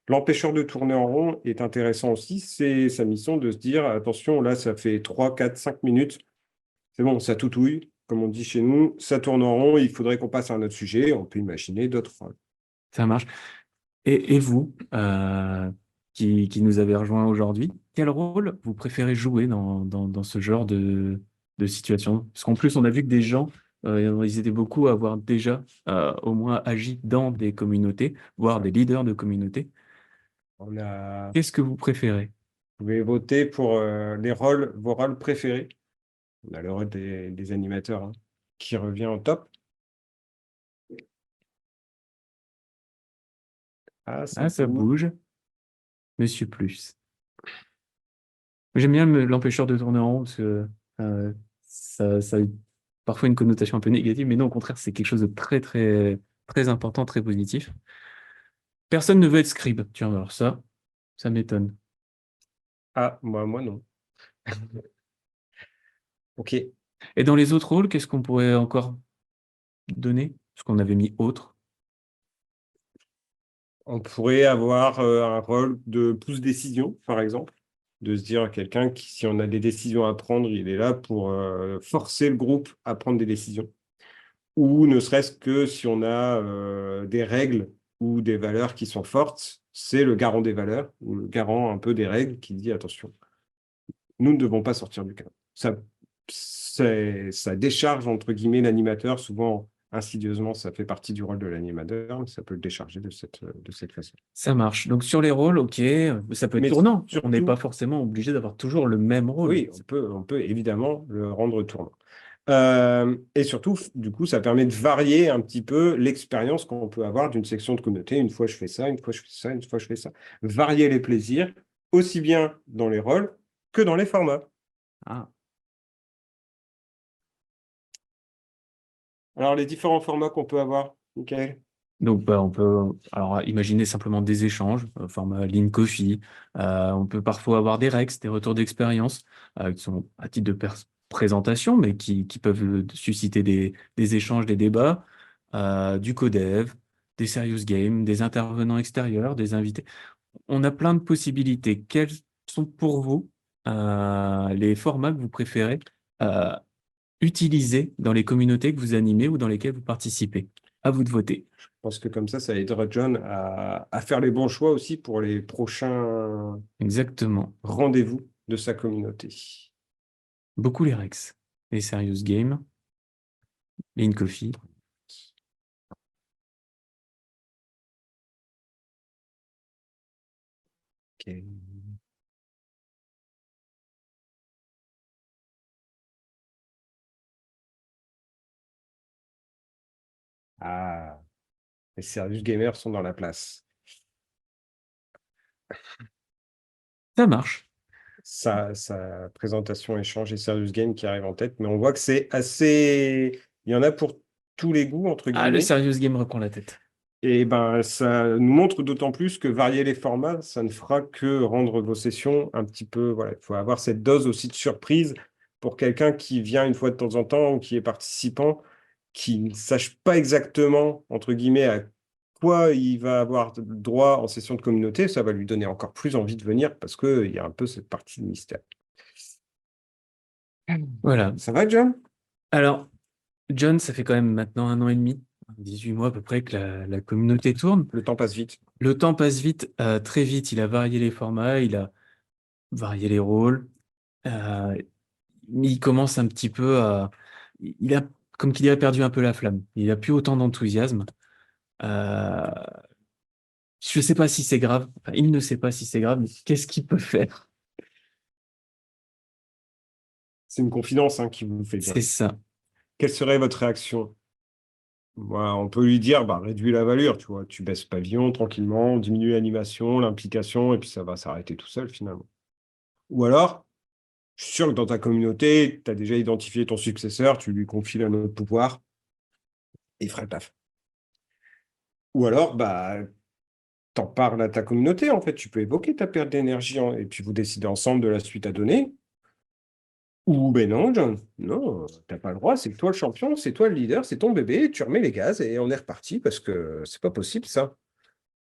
L'empêcheur de tourner en rond est intéressant aussi, c'est sa mission de se dire attention, là ça fait 3, 4, 5 minutes. C'est bon, ça toutouille, comme on dit chez nous, ça tourne en rond, il faudrait qu'on passe à un autre sujet, on peut imaginer d'autres rôles. Ça marche. Et vous, qui nous avez rejoints aujourd'hui, quel rôle vous préférez jouer dans ce genre de situation? Parce qu'en plus, on a vu que des gens, ils étaient beaucoup à avoir déjà au moins agi dans des communautés, voire des leaders de communautés. On a, Qu'est-ce que vous préférez? vous pouvez voter pour vos rôles préférés. On a le rôle des animateurs hein, qui revient en top. Ah, ça Ah, ça bouge. bouge. Monsieur Plus. J'aime bien l'empêcheur de tourner en rond parce que ça a parfois une connotation un peu négative, mais non, au contraire, c'est quelque chose de très, très, très important, très positif. Personne ne veut être scribe. Tiens, alors ça m'étonne. Ah, moi non. Ok. Et dans les autres rôles, qu'est-ce qu'on pourrait encore donner? Parce qu'on avait mis autre. On pourrait avoir un rôle de pouce-décision, par exemple, de se dire quelqu'un qui, si on a des décisions à prendre, il est là pour forcer le groupe à prendre des décisions. Ou ne serait-ce que si on a des règles ou des valeurs qui sont fortes, c'est le garant des valeurs ou le garant un peu des règles qui dit attention, nous ne devons pas sortir du cadre. Ça décharge entre guillemets l'animateur, souvent insidieusement, ça fait partie du rôle de l'animateur, mais ça peut le décharger de cette façon. Ça marche. Donc sur les rôles, ok, ça peut être Mais tournant. On n'est pas surtout, forcément obligé d'avoir toujours le même rôle. oui, on peut évidemment le rendre tournant. Et surtout, du coup, ça permet de varier un petit peu l'expérience qu'on peut avoir d'une section de communauté. Une fois, je fais ça, une fois, je fais ça, une fois, je fais ça. Varier les plaisirs, aussi bien dans les rôles que dans les formats. Ah. Alors, les différents formats qu'on peut avoir, Michael? Donc, on peut alors imaginer simplement des échanges, format Lean Coffee. On peut parfois avoir des Rex, des retours d'expérience, qui sont à titre de présentation, mais qui peuvent susciter des échanges, des débats, du codev, des serious games, des intervenants extérieurs, des invités. On a plein de possibilités. Quels sont pour vous les formats que vous préférez euh, utiliser dans les communautés que vous animez ou dans lesquelles vous participez? À vous de voter. Je pense que comme ça aidera John à faire les bons choix aussi pour les prochains Exactement. rendez-vous de sa communauté. Beaucoup les Rex. Les Serious Games, les In Coffee. Ok. Ah, les serious gamers sont dans la place. Ça marche. Sa présentation échange et Serious Game qui arrive en tête, mais on voit que c'est assez. Il y en a pour tous les goûts, entre Ah, le guillemets. Serious Game reprend la tête. Et ben, ça nous montre d'autant plus que varier les formats, ça ne fera que rendre vos sessions un petit peu. Voilà, il faut avoir cette dose aussi de surprise pour quelqu'un qui vient une fois de temps en temps ou qui est participant, qui ne sache pas exactement, entre guillemets, à quoi il va avoir droit en session de communauté. Ça va lui donner encore plus envie de venir parce qu'il y a un peu cette partie de mystère. Voilà. Ça va, John? Alors, John, ça fait quand même maintenant 1 an et demi, 18 mois à peu près que la communauté tourne. Le temps passe vite. Le temps passe vite, très vite. Il a varié les formats, il a varié les rôles. Euh, il commence un petit peu à... Il a, comme qu'il dirait, perdu un peu la flamme. Il n'a plus autant d'enthousiasme. Euh, je sais pas si c'est grave. Enfin, il ne sait pas si c'est grave, mais qu'est-ce qu'il peut faire? C'est une confidence hein, qui vous fait C'est bien. ça. Quelle serait votre réaction? Voilà, on peut lui dire, bah, réduis la valeur, tu vois, tu baisses pavillon tranquillement, on diminue l'animation, l'implication, et puis ça va s'arrêter tout seul finalement. Ou alors, je suis sûr que dans ta communauté, tu as déjà identifié ton successeur, tu lui confies un autre pouvoir, et il fera le taf. Ou alors, bah, t'en parles à ta communauté, en fait, tu peux évoquer ta perte d'énergie, hein, et puis vous décidez ensemble de la suite à donner. Ou ben non, John, non, t'as pas le droit, c'est toi le champion, c'est toi le leader, c'est ton bébé, tu remets les gaz et on est reparti parce que c'est pas possible ça.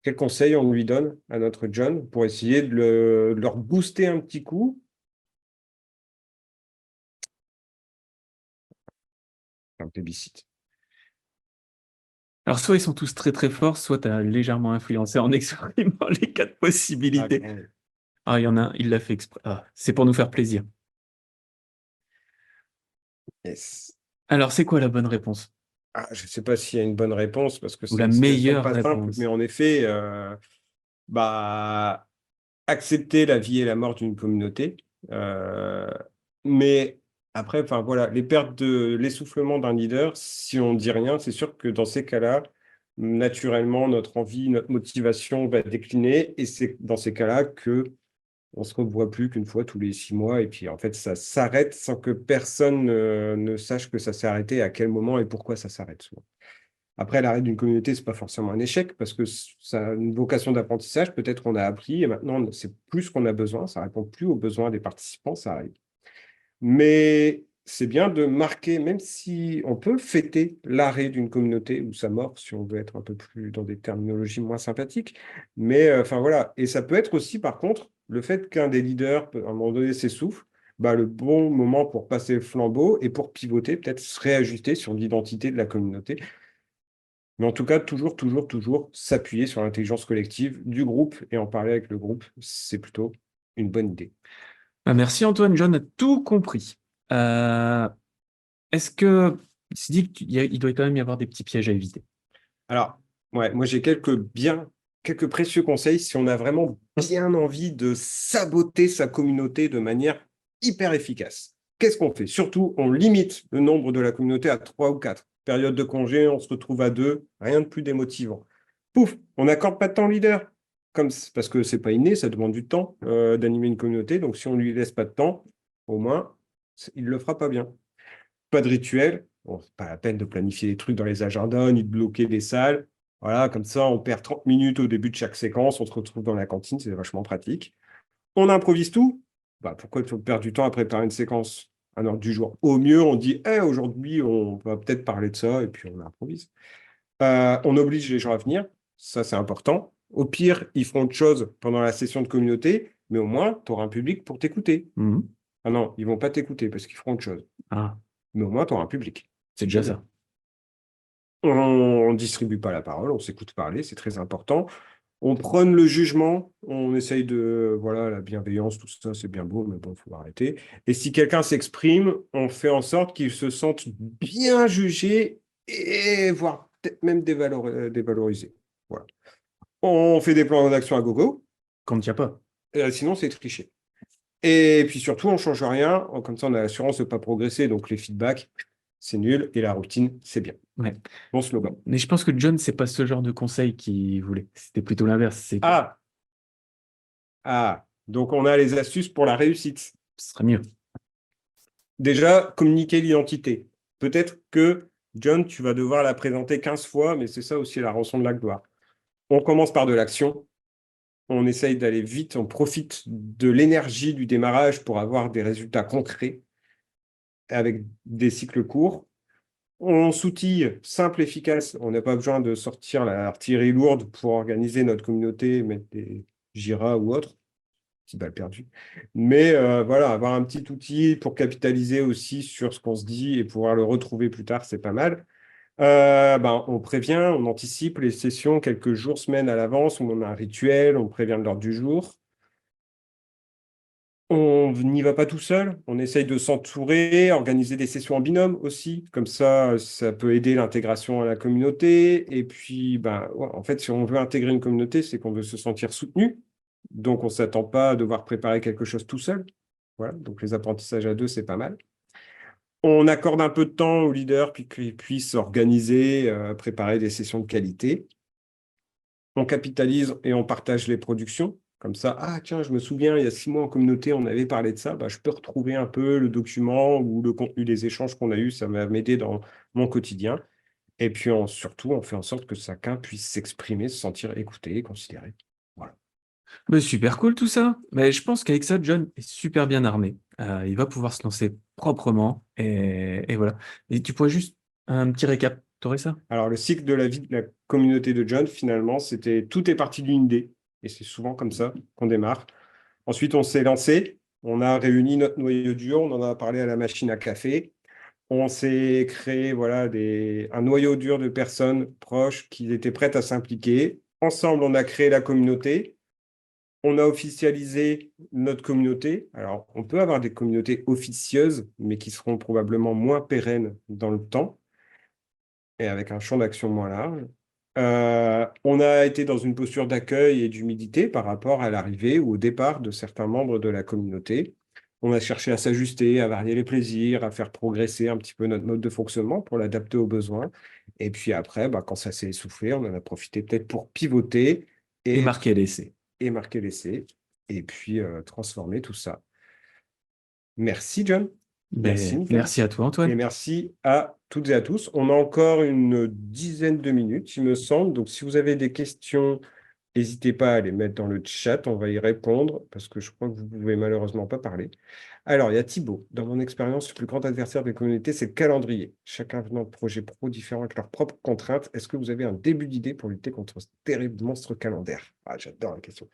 Quel conseil on lui donne à notre John pour essayer de leur booster un petit coup? Un plébiscite. Alors, soit ils sont tous très très forts, soit tu as légèrement influencé en exprimant les quatre Ah, possibilités. quand même. Ah, il y en a un, il l'a fait exprès. Ah, c'est pour nous faire plaisir. Yes. Alors, c'est quoi la bonne réponse? Ah, je ne sais pas s'il y a une bonne réponse parce que Ou c'est la une situation meilleure pas simple, mais réponse? en effet, bah, accepter la vie et la mort d'une communauté. Euh, mais après, enfin voilà, les pertes de l'essoufflement d'un leader, si on ne dit rien, c'est sûr que dans ces cas-là, naturellement, notre envie, notre motivation va décliner. Et c'est dans ces cas-là que on se revoit plus qu'une fois tous les 6 mois. Et puis en fait, ça s'arrête sans que personne ne sache que ça s'est arrêté, à quel moment et pourquoi ça s'arrête souvent. Après, l'arrêt d'une communauté, c'est pas forcément un échec parce que ça a une vocation d'apprentissage. Peut-être qu'on a appris et maintenant, c'est plus ce qu'on a besoin. Ça répond plus aux besoins des participants, ça arrive. Mais c'est bien de marquer, même si on peut fêter l'arrêt d'une communauté ou sa mort, si on veut être un peu plus dans des terminologies moins sympathiques. Mais enfin voilà. Et ça peut être aussi, par contre, le fait qu'un des leaders, à un moment donné, s'essouffle, bah, le bon moment pour passer le flambeau et pour pivoter, peut-être se réajuster sur l'identité de la communauté. Mais en tout cas, toujours, toujours, toujours s'appuyer sur l'intelligence collective du groupe et en parler avec le groupe, c'est plutôt une bonne idée. Ah, merci Antoine, John a tout compris. Euh, Est-ce que il se dit qu'il doit quand même y avoir des petits pièges à éviter? Alors, ouais, moi j'ai quelques précieux conseils si on a vraiment bien envie de saboter sa communauté de manière hyper efficace. Qu'est-ce qu'on fait? Surtout, on limite le nombre de la communauté à 3 ou 4. Période de congé, on se retrouve à 2, rien de plus démotivant. Pouf, on n'accorde pas de temps au leader, parce que c'est pas inné, ça demande du temps d'animer une communauté. Donc si on lui laisse pas de temps, au moins, il le fera pas bien. Pas de rituel. Bon, c'est pas la peine de planifier des trucs dans les agendas, ni de bloquer des salles. Voilà, comme ça, on perd 30 minutes au début de chaque séquence, on se retrouve dans la cantine, c'est vachement pratique. On improvise tout. Bah, pourquoi tu perds du temps à préparer une séquence à l'ordre du jour? Au mieux, on dit, aujourd'hui, on va peut-être parler de ça, et puis on improvise. On oblige les gens à venir, ça c'est important. Au pire, ils feront autre chose pendant la session de communauté, mais au moins, tu auras un public pour t'écouter. Mhm. Ah non, ils vont pas t'écouter parce qu'ils feront autre chose. Ah, Mais au moins, tu auras un public. c'est C'est déjà déjà bien. ça. On ne distribue pas la parole, on s'écoute parler, c'est très important. On prône le jugement, on essaye de, voilà, la bienveillance, tout ça, c'est bien beau, mais bon, il faut arrêter. Et si quelqu'un s'exprime, on fait en sorte qu'il se sente bien jugé et voire peut-être même dévalorisé. Voilà. On fait des plans d'action à gogo, Qu'on ne tient pas. sinon c'est tricher. Et puis surtout, on ne change rien, comme ça on a l'assurance de ne pas progresser, donc les feedbacks, c'est nul, et la routine, c'est bien. Ouais. Bon slogan. Mais je pense que John, c'est pas ce genre de conseil qu'il voulait. C'était plutôt l'inverse. C'est que Ah, ah, donc on a les astuces pour la réussite. ce serait mieux. Déjà, communiquer l'identité. Peut-être que, John, tu vas devoir la présenter 15 fois, mais c'est ça aussi la rançon de la gloire. On commence par de l'action, on essaye d'aller vite, on profite de l'énergie du démarrage pour avoir des résultats concrets avec des cycles courts. On s'outille simple, efficace. On n'a pas besoin de sortir l'artillerie lourde pour organiser notre communauté, mettre des Jira ou autre. Petite balle perdue. Mais voilà, avoir un petit outil pour capitaliser aussi sur ce qu'on se dit et pouvoir le retrouver plus tard, c'est pas mal. Ben, on prévient, on anticipe les sessions quelques jours, semaines à l'avance, on a un rituel, on prévient de l'ordre du jour. On n'y va pas tout seul, on essaye de s'entourer, organiser des sessions en binôme aussi, comme ça peut aider l'intégration à la communauté. Et puis, ben, ouais, en fait, si on veut intégrer une communauté, c'est qu'on veut se sentir soutenu. Donc, on ne s'attend pas à devoir préparer quelque chose tout seul. Voilà, donc les apprentissages à deux, c'est pas mal. On accorde un peu de temps aux leaders puis qu'ils puissent organiser, préparer des sessions de qualité. On capitalise et on partage les productions. Comme ça, ah tiens, je me souviens, il y a 6 mois en communauté, on avait parlé de ça. Bah, je peux retrouver un peu le document ou le contenu des échanges qu'on a eus. Ça va m'aider dans mon quotidien. Et puis surtout, on fait en sorte que chacun puisse s'exprimer, se sentir écouté et considéré. Voilà. Mais super cool tout ça. Mais je pense qu'avec ça, John est super bien armé. Il va pouvoir se lancer proprement. Et voilà. Et tu pourrais juste un petit récap. T'aurais ça? Alors, le cycle de la vie de la communauté de John, finalement, c'était tout est parti d'une idée. Et c'est souvent comme ça qu'on démarre. Ensuite, on s'est lancé. On a réuni notre noyau dur. On en a parlé à la machine à café. On s'est créé voilà, un noyau dur de personnes proches qui étaient prêtes à s'impliquer. Ensemble, on a créé la communauté. On a officialisé notre communauté. Alors, on peut avoir des communautés officieuses, mais qui seront probablement moins pérennes dans le temps et avec un champ d'action moins large. On a été dans une posture d'accueil et d'humilité par rapport à l'arrivée ou au départ de certains membres de la communauté. On a cherché à s'ajuster, à varier les plaisirs, à faire progresser un petit peu notre mode de fonctionnement pour l'adapter aux besoins. Et puis après, bah, quand ça s'est essoufflé, on en a profité peut-être pour pivoter Et et, marquer l'essai. et marquer l'essai, et puis transformer tout ça. Merci, John. Merci, Mais Nickel. merci à toi, Et Antoine. merci à toutes et à tous. On a encore une dizaine de minutes, il me semble. Donc, si vous avez des questions, n'hésitez pas à les mettre dans le chat. On va y répondre parce que je crois que vous ne pouvez malheureusement pas parler. Alors, il y a Thibaut. Dans mon expérience, le plus grand adversaire des communautés, c'est le calendrier. Chacun venant de projets pro différents avec leurs propres contraintes. Est-ce que vous avez un début d'idée pour lutter contre ce terrible monstre calendaire? Ah, j'adore la question.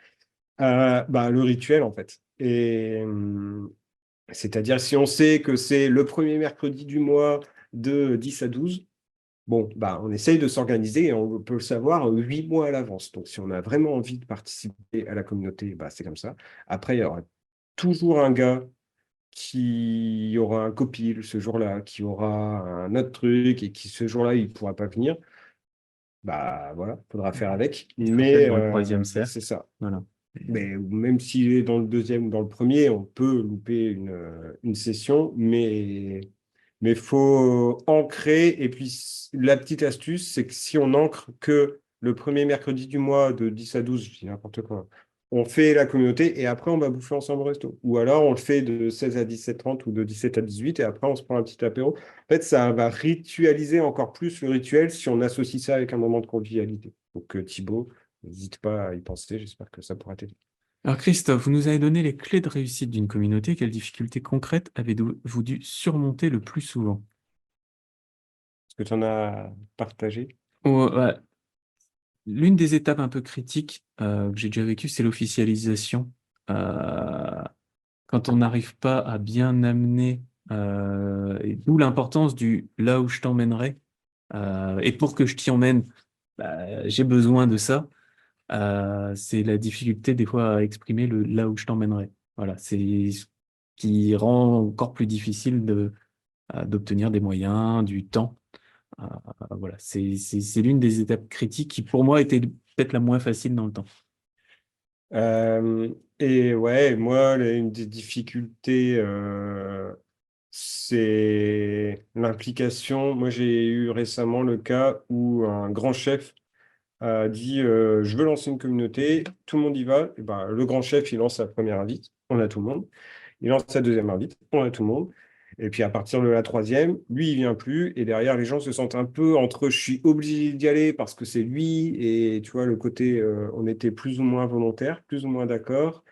Bah, le rituel, en fait. C'est-à-dire, si on sait que c'est le premier mercredi du mois de 10 à 12, bon, bah, on essaye de s'organiser et on peut le savoir 8 mois à l'avance. Donc, si on a vraiment envie de participer à la communauté, bah, c'est comme ça. Après, il y aura toujours un gars qui aura un copil ce jour-là, qui aura un autre truc et qui ce jour-là, il ne pourra pas venir. Bah voilà, il faudra faire avec. Il se rappelle Mais dans le troisième c'est cercle. ça. Voilà. Mais même s'il est dans le deuxième ou dans le premier, on peut louper une session, mais faut ancrer. Et puis, la petite astuce, c'est que si on ancre que le premier mercredi du mois de 10 à 12, je dis n'importe quoi, on fait la communauté et après, on va bouffer ensemble au resto. Ou alors, on le fait de 16 à 17h30 ou de 17 à 18 et après, on se prend un petit apéro. En fait, ça va ritualiser encore plus le rituel si on associe ça avec un moment de convivialité. Donc, Thibaut, n'hésite pas à y penser, j'espère que ça pourra t'aider. Alors Christophe, vous nous avez donné les clés de réussite d'une communauté. Quelles difficultés concrètes avez-vous dû surmonter le plus souvent? Est-ce que tu en as partagé? Ouais, l'une des étapes un peu critiques que j'ai déjà vécues, c'est l'officialisation. Euh, Quand on n'arrive pas à bien amener, et d'où l'importance du là où je t'emmènerai. Et pour que je t'y emmène, bah, j'ai besoin de ça. C'est la difficulté des fois à exprimer le là où je t'emmènerai. Voilà, c'est ce qui rend encore plus difficile d'obtenir des moyens, du temps. Euh, voilà, c'est l'une des étapes critiques qui pour moi était peut-être la moins facile dans le temps. Et ouais, moi, une des difficultés, c'est l'implication. Moi, j'ai eu récemment le cas où un grand chef a dit je veux lancer une communauté, tout le monde y va. Et ben, le grand chef, il lance sa première invite, on a tout le monde. Il lance sa deuxième invite, on a tout le monde. Et puis à partir de la troisième, lui, il vient plus. Et derrière, les gens se sentent un peu entre je suis obligé d'y aller parce que c'est lui. Et tu vois, le côté, on était plus ou moins volontaire, plus ou moins d'accord.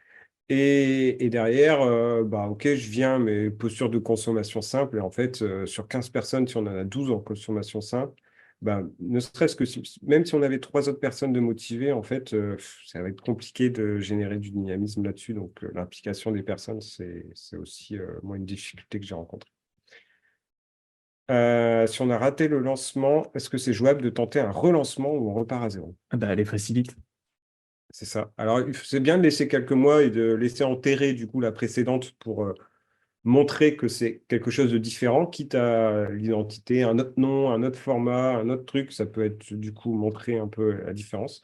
Et derrière, bah, ok, je viens, mais posture de consommation simple. Et en fait, sur 15 personnes, si on en a 12 en consommation simple, bah, ne serait-ce que même si on avait trois autres personnes de motivées, en fait, ça va être compliqué de générer du dynamisme là-dessus. Donc, l'implication des personnes, c'est aussi, moi, une difficulté que j'ai rencontrée. Si on a raté le lancement, est-ce que c'est jouable de tenter un relancement ou on repart à zéro? Ah bah, elle est facilite. C'est ça. Alors, c'est bien de laisser quelques mois et de laisser enterrer du coup la précédente pour montrer que c'est quelque chose de différent, quitte à l'identité, un autre nom, un autre format, un autre truc, ça peut être du coup montrer un peu la différence.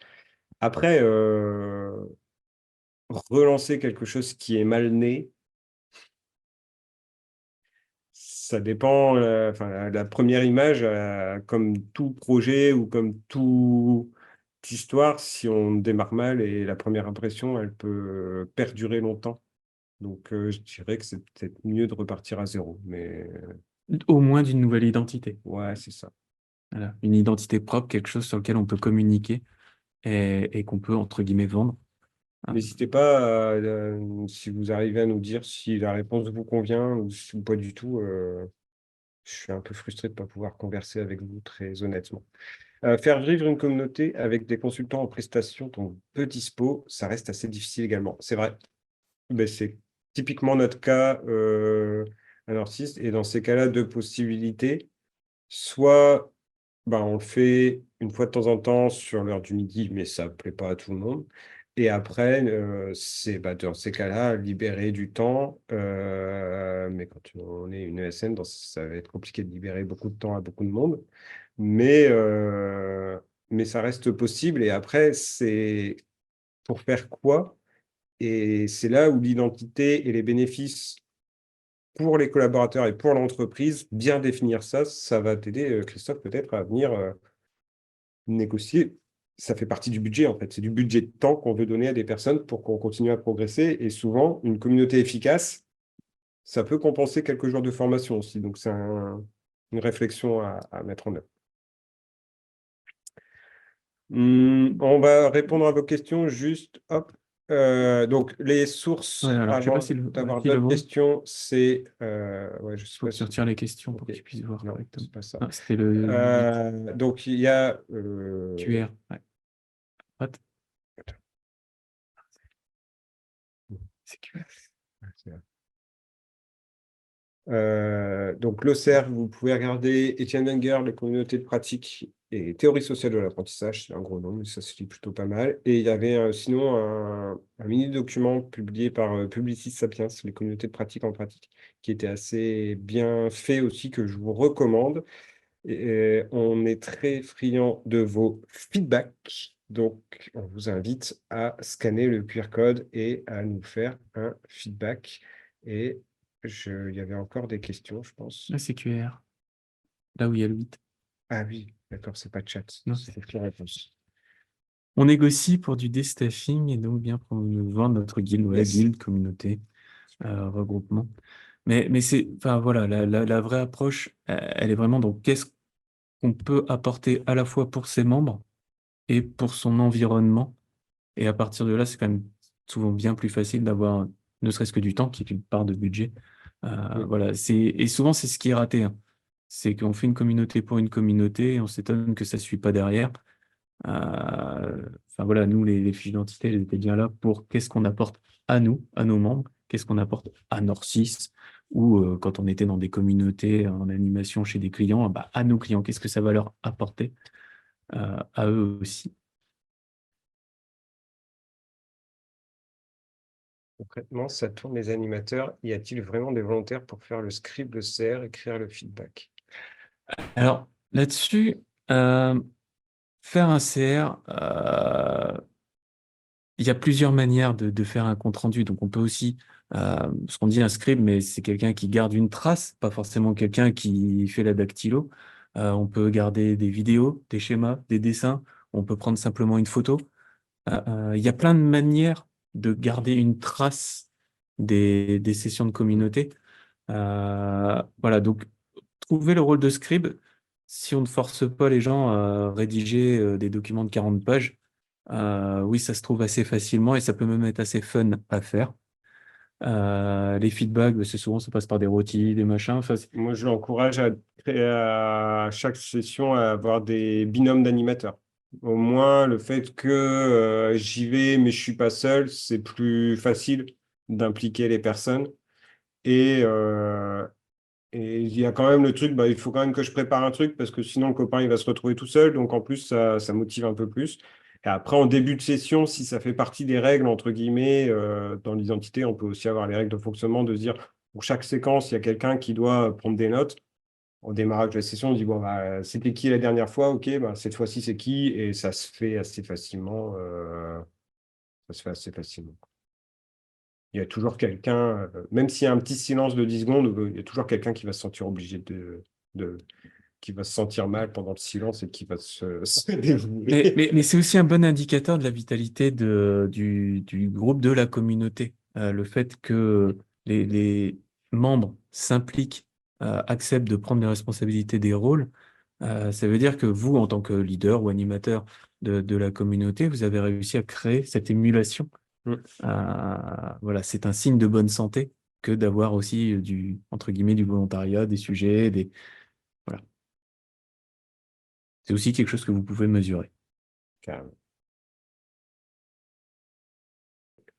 Après, relancer quelque chose qui est mal né, ça dépend, enfin, la première image, comme tout projet ou comme toute histoire, si on démarre mal et la première impression, elle peut perdurer longtemps. Donc, je dirais que c'est peut-être mieux de repartir à zéro. Mais Au moins d'une nouvelle identité. ouais, c'est ça. Voilà. Une identité propre, quelque chose sur lequel on peut communiquer et qu'on peut, entre guillemets, vendre. Ah, N'hésitez pas, si vous arrivez à nous dire si la réponse vous convient ou pas du tout. Je suis un peu frustré de ne pas pouvoir converser avec vous très honnêtement. Faire vivre une communauté avec des consultants en prestation, donc peu dispo, ça reste assez difficile également. C'est vrai. Ben, c'est typiquement notre cas à Northeast. Et dans ces cas-là, deux possibilités. Soit ben, on le fait une fois de temps en temps sur l'heure du midi, mais ça ne plaît pas à tout le monde. Et après, c'est dans ces cas-là, libérer du temps. Mais quand on est une ESN, ça va être compliqué de libérer beaucoup de temps à beaucoup de monde. Mais, euh, mais ça reste possible. Et après, c'est pour faire quoi? Et c'est là où l'identité et les bénéfices pour les collaborateurs et pour l'entreprise, bien définir ça, ça va t'aider, Christophe, peut-être à venir négocier. Ça fait partie du budget, en fait. C'est du budget de temps qu'on veut donner à des personnes pour qu'on continue à progresser. Et souvent, une communauté efficace, ça peut compenser quelques jours de formation aussi. Donc, c'est une réflexion à mettre en œuvre. On va répondre à vos questions juste, hop. Donc, les sources, ouais, alors, je sais pas avant si d'avoir qui le d'autres voit. questions, c'est... ouais, je sais Faut pas que tu si... retires les questions pour Ok. que tu puisses voir Non, correctement. c'est pas ça. Ah, c'était le Donc, il y a... QR. Ouais. What? attends, C'est QR. c'est là. Donc, l'OCR, vous pouvez regarder Étienne Wenger, les communautés de pratique et théorie sociale de l'apprentissage. C'est un gros nom, mais ça se lit plutôt pas mal. Et il y avait sinon un mini-document publié par Publicis Sapiens, les communautés de pratique en pratique, qui était assez bien fait aussi, que je vous recommande. Et on est très friand de vos feedbacks. Donc, on vous invite à scanner le QR code et à nous faire un feedback. Et il y avait encore des questions, je pense. Là, c'est QR. Là où il y a le 8. Ah oui, d'accord, c'est pas chat, Non, c'est écrit réponse. on négocie pour du déstaffing et donc bien promouvoir notre guilde, ouais, Yes. guilde, communauté, regroupement. Mais c'est, enfin voilà, la vraie approche, elle est vraiment dans qu'est-ce qu'on peut apporter à la fois pour ses membres et pour son environnement. Et à partir de là, c'est quand même souvent bien plus facile d'avoir, ne serait-ce que du temps, qui est une part de budget. Mm. Voilà, et souvent c'est ce qui est raté, hein. C'est qu'on fait une communauté pour une communauté et on s'étonne que ça ne suit pas derrière. Enfin voilà, nous, les fiches d'identité, elles étaient bien là pour qu'est-ce qu'on apporte à nous, à nos membres, qu'est-ce qu'on apporte à Norcis, ou quand on était dans des communautés en animation chez des clients, bah, à nos clients, qu'est-ce que ça va leur apporter à eux aussi. Concrètement, ça tourne les animateurs. Y a-t-il vraiment des volontaires pour faire le script, le CR, écrire le feedback? Alors là-dessus, faire un CR, il y a plusieurs manières de faire un compte rendu. Donc, on peut aussi, ce qu'on dit un scribe, mais c'est quelqu'un qui garde une trace, pas forcément quelqu'un qui fait la dactylo. On peut garder des vidéos, des schémas, des dessins. On peut prendre simplement une photo. Il y a plein de manières de garder une trace des sessions de communauté. Voilà, donc trouver le rôle de scribe, si on ne force pas les gens à rédiger des documents de 40 pages, oui, ça se trouve assez facilement et ça peut même être assez fun à faire. Les feedbacks, c'est souvent, ça passe par des rôtis, des machins. Enfin, Moi, je l'encourage à créer à chaque session à avoir des binômes d'animateurs. Au moins, le fait que j'y vais, mais je suis pas seul, c'est plus facile d'impliquer les personnes. Et, euh, et il y a quand même le truc, il faut quand même que je prépare un truc parce que sinon le copain il va se retrouver tout seul. Donc en plus, ça motive un peu plus. Et après, en début de session, si ça fait partie des règles, entre guillemets, dans l'identité, on peut aussi avoir les règles de fonctionnement de se dire, pour chaque séquence, il y a quelqu'un qui doit prendre des notes. Au démarrage de la session, on dit, bon, bah, c'était qui la dernière fois? OK, bah, cette fois-ci, c'est qui? Et ça se fait assez facilement. Ça se fait assez facilement. Il y a toujours quelqu'un, même s'il y a un petit silence de 10 secondes, il y a toujours quelqu'un qui va se sentir obligé qui va se sentir mal pendant le silence et qui va se dévouer. Mais c'est aussi un bon indicateur de la vitalité du groupe, de la communauté. Le fait que les membres s'impliquent, acceptent de prendre les responsabilités des rôles, ça veut dire que vous, en tant que leader ou animateur de la communauté, vous avez réussi à créer cette émulation. Mm. Voilà, c'est un signe de bonne santé que d'avoir aussi entre guillemets, du volontariat, des sujets, voilà. C'est aussi quelque chose que vous pouvez mesurer. Carrément.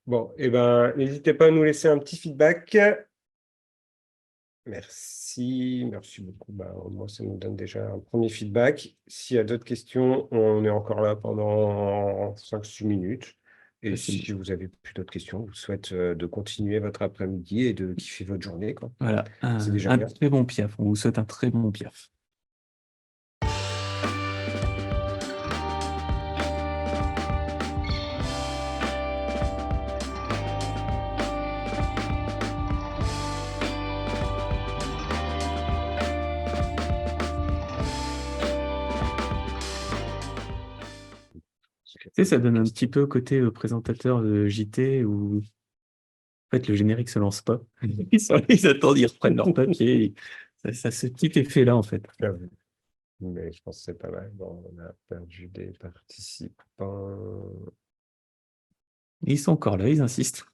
Bon, et ben, n'hésitez pas à nous laisser un petit feedback. Merci beaucoup. Bah, moi, ça nous donne déjà un premier feedback. S'il y a d'autres questions, on est encore là pendant 5-6 minutes. Et si vous avez plus d'autres questions, je vous souhaite de continuer votre après-midi et de kiffer votre journée, quoi. Voilà, C'est déjà un bien. très bon piaf. On vous souhaite un très bon piaf. Tu sais, ça donne un petit peu côté présentateur de JT où en fait le générique se lance pas. Ils attendent, ils reprennent leur papier. Ça a ce petit effet-là en fait. J'avoue. Mais je pense que c'est pas mal. Bon, on a perdu des participants. Et ils sont encore là, ils insistent.